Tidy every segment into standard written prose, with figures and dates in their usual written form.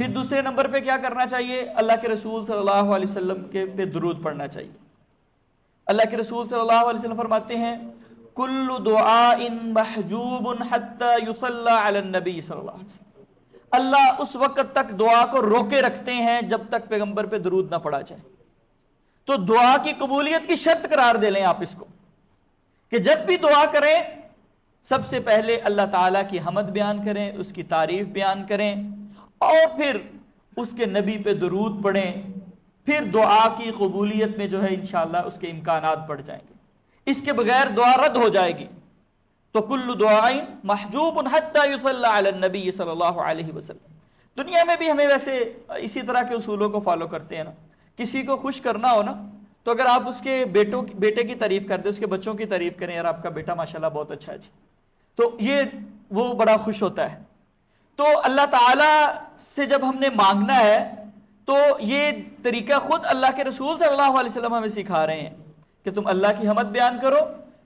پھر دوسرے نمبر پہ کیا کرنا چاہیے؟ اللہ کے رسول صلی اللہ علیہ وسلم کے پہ درود پڑھنا چاہیے۔ اللہ کے رسول صلی اللہ علیہ وسلم فرماتے ہیں کل دعاء محجوب حتی یصلی علی النبی صلی اللہ علیہ وسلم، اللہ اس وقت تک دعا کو روکے رکھتے ہیں جب تک پیغمبر پہ درود نہ پڑھا جائے۔ تو دعا کی قبولیت کی شرط قرار دے لیں آپ اس کو، کہ جب بھی دعا کریں سب سے پہلے اللہ تعالیٰ کی حمد بیان کریں، اس کی تعریف بیان کریں، اور پھر اس کے نبی پہ درود پڑھیں، پھر دعا کی قبولیت میں جو ہے انشاءاللہ اس کے امکانات بڑھ جائیں گے۔ اس کے بغیر دعا رد ہو جائے گی۔ تو کل دعاء محجوب حتی یصلی علی النبی صلی اللہ علیہ وسلم۔ دنیا میں بھی ہمیں ویسے اسی طرح کے اصولوں کو فالو کرتے ہیں نا، کسی کو خوش کرنا ہو نا تو اگر آپ اس کے بیٹے کی تعریف کر دیں، اس کے بچوں کی تعریف کریں، یار آپ کا بیٹا ماشاءاللہ بہت اچھا ہے جی، تو یہ وہ بڑا خوش ہوتا ہے۔ تو اللہ تعالیٰ سے جب ہم نے مانگنا ہے تو یہ طریقہ خود اللہ کے رسول صلی اللہ علیہ وسلم ہمیں سکھا رہے ہیں کہ تم اللہ کی حمد بیان کرو،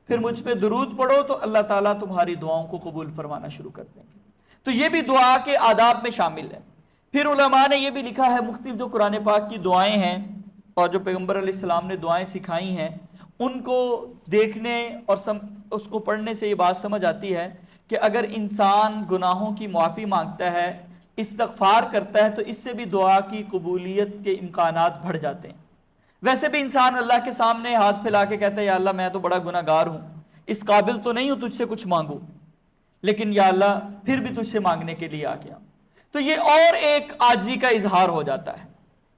پھر مجھ پہ درود پڑھو، تو اللہ تعالیٰ تمہاری دعاؤں کو قبول فرمانا شروع کر دیں گے۔ تو یہ بھی دعا کے آداب میں شامل ہے۔ پھر علماء نے یہ بھی لکھا ہے مختلف جو قرآن پاک کی دعائیں ہیں اور جو پیغمبر علیہ السلام نے دعائیں سکھائی ہیں، ان کو دیکھنے اور اس کو پڑھنے سے یہ بات سمجھ آتی ہے کہ اگر انسان گناہوں کی معافی مانگتا ہے، استغفار کرتا ہے، تو اس سے بھی دعا کی قبولیت کے امکانات بڑھ جاتے ہیں۔ ویسے بھی انسان اللہ کے سامنے ہاتھ پھیلا کے کہتا ہے یا اللہ میں تو بڑا گناہ گار ہوں، اس قابل تو نہیں ہوں تجھ سے کچھ مانگوں، لیکن یا اللہ پھر بھی تجھ سے مانگنے کے لیے آ گیا۔ تو یہ اور ایک عاجزی کا اظہار ہو جاتا ہے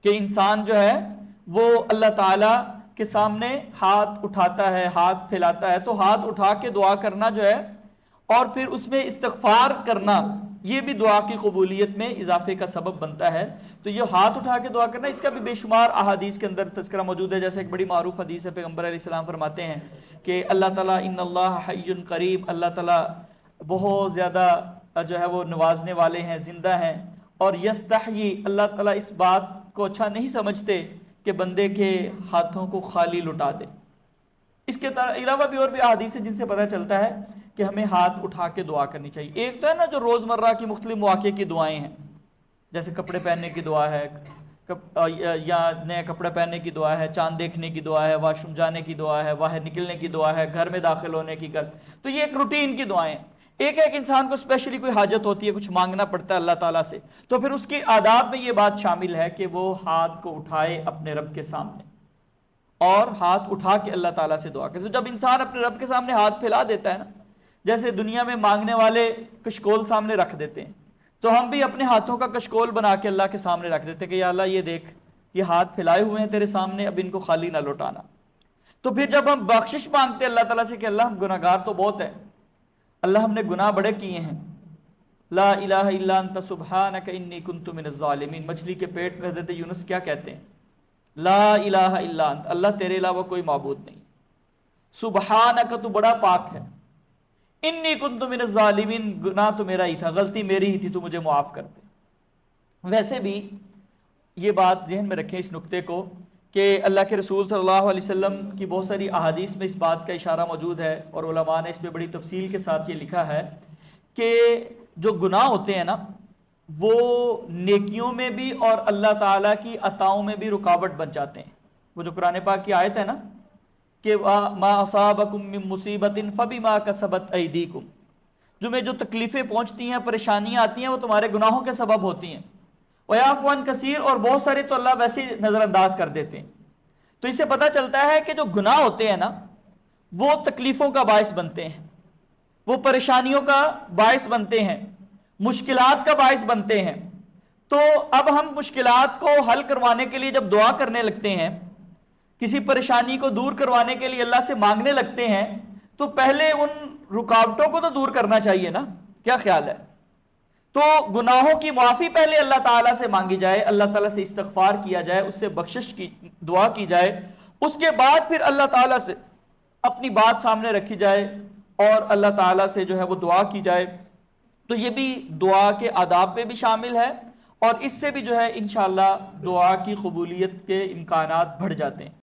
کہ انسان جو ہے وہ اللہ تعالیٰ کے سامنے ہاتھ اٹھاتا ہے، ہاتھ پھیلاتا ہے، تو ہاتھ اٹھا کے دعا کرنا جو ہے اور پھر اس میں استغفار کرنا، یہ بھی دعا کی قبولیت میں اضافے کا سبب بنتا ہے۔ تو یہ ہاتھ اٹھا کے دعا کرنا، اس کا بھی بے شمار احادیث کے اندر تذکرہ موجود ہے۔ جیسے ایک بڑی معروف حدیث ہے، پیغمبر علیہ السلام فرماتے ہیں کہ اللہ تعالیٰ ان اللہ حی قریب، اللہ تعالیٰ بہت زیادہ جو ہے وہ نوازنے والے ہیں، زندہ ہیں، اور یستحیی، اللہ تعالیٰ اس بات کو اچھا نہیں سمجھتے کہ بندے کے ہاتھوں کو خالی لٹا دے۔ اس کے علاوہ بھی اور بھی احادیث ہیں جن سے پتہ چلتا ہے کہ ہمیں ہاتھ اٹھا کے دعا کرنی چاہیے۔ ایک تو ہے نا جو روزمرہ کی مختلف مواقع کی دعائیں ہیں، جیسے کپڑے پہننے کی دعا ہے، یا نئے کپڑے پہننے کی دعا ہے، چاند دیکھنے کی دعا ہے، واش روم جانے کی دعا ہے، باہر نکلنے کی دعا ہے، گھر میں داخل ہونے کی تو یہ ایک روٹین کی دعائیں ہیں۔ ایک انسان کو اسپیشلی کوئی حاجت ہوتی ہے، کچھ مانگنا پڑتا ہے اللہ تعالیٰ سے، تو پھر اس کی آداب میں یہ بات شامل ہے کہ وہ ہاتھ کو اٹھائے اپنے رب کے سامنے اور ہاتھ اٹھا کے اللہ تعالیٰ سے دعا کرے۔ تو جب انسان اپنے رب کے سامنے ہاتھ پھیلا دیتا ہے نا، جیسے دنیا میں مانگنے والے کشکول سامنے رکھ دیتے ہیں، تو ہم بھی اپنے ہاتھوں کا کشکول بنا کے اللہ کے سامنے رکھ دیتے ہیں کہ یا اللہ یہ دیکھ، یہ ہاتھ پھیلائے ہوئے ہیں تیرے سامنے، اب ان کو خالی نہ لوٹانا۔ تو پھر جب ہم بخشش مانگتے ہیں اللہ تعالیٰ سے کہ اللہ ہم گناہ گار تو بہت ہیں، اللہ ہم نے گناہ بڑے کیے ہیں، لا الہ الا انت سبحانک انی کنت من الظالمین، مچھلی کے پیٹ میں حضرت یونس کیا کہتے ہیں؟ لا الہ الا انت، اللہ تیرے علاوہ کوئی معبود نہیں، سبحانک تو بڑا پاک ہے، انی کنت من الظالمین، گناہ تو میرا ہی تھا، غلطی میری ہی تھی، تو مجھے معاف کر دے۔ ویسے بھی یہ بات ذہن میں رکھیں اس نقطے کو کہ اللہ کے رسول صلی اللہ علیہ وسلم کی بہت ساری احادیث میں اس بات کا اشارہ موجود ہے، اور علماء نے اس میں بڑی تفصیل کے ساتھ یہ لکھا ہے کہ جو گناہ ہوتے ہیں نا وہ نیکیوں میں بھی اور اللہ تعالیٰ کی عطاؤں میں بھی رکاوٹ بن جاتے ہیں۔ وہ جو قرآن پاک کی آیت ہے نا کہ ما اصابکم من مصیبت فبما کسبت ایدیکم، جو تکلیفیں پہنچتی ہیں، پریشانیاں آتی ہیں، وہ تمہارے گناہوں کے سبب ہوتی ہیں، وَيَعْفُو عَنْ كَثِيرٌ، اور بہت سارے تو اللہ ویسے ہی نظر انداز کر دیتے ہیں۔ تو اس سے پتہ چلتا ہے کہ جو گناہ ہوتے ہیں نا وہ تکلیفوں کا باعث بنتے ہیں، وہ پریشانیوں کا باعث بنتے ہیں، مشکلات کا باعث بنتے ہیں۔ تو اب ہم مشکلات کو حل کروانے کے لیے جب دعا کرنے لگتے ہیں، کسی پریشانی کو دور کروانے کے لیے اللہ سے مانگنے لگتے ہیں، تو پہلے ان رکاوٹوں کو تو دور کرنا چاہیے نا، کیا خیال ہے؟ تو گناہوں کی معافی پہلے اللہ تعالیٰ سے مانگی جائے، اللہ تعالیٰ سے استغفار کیا جائے، اس سے بخشش کی دعا کی جائے، اس کے بعد پھر اللہ تعالیٰ سے اپنی بات سامنے رکھی جائے اور اللہ تعالیٰ سے جو ہے وہ دعا کی جائے۔ تو یہ بھی دعا کے آداب میں بھی شامل ہے، اور اس سے بھی جو ہے انشاءاللہ دعا کی قبولیت کے امکانات بڑھ جاتے ہیں۔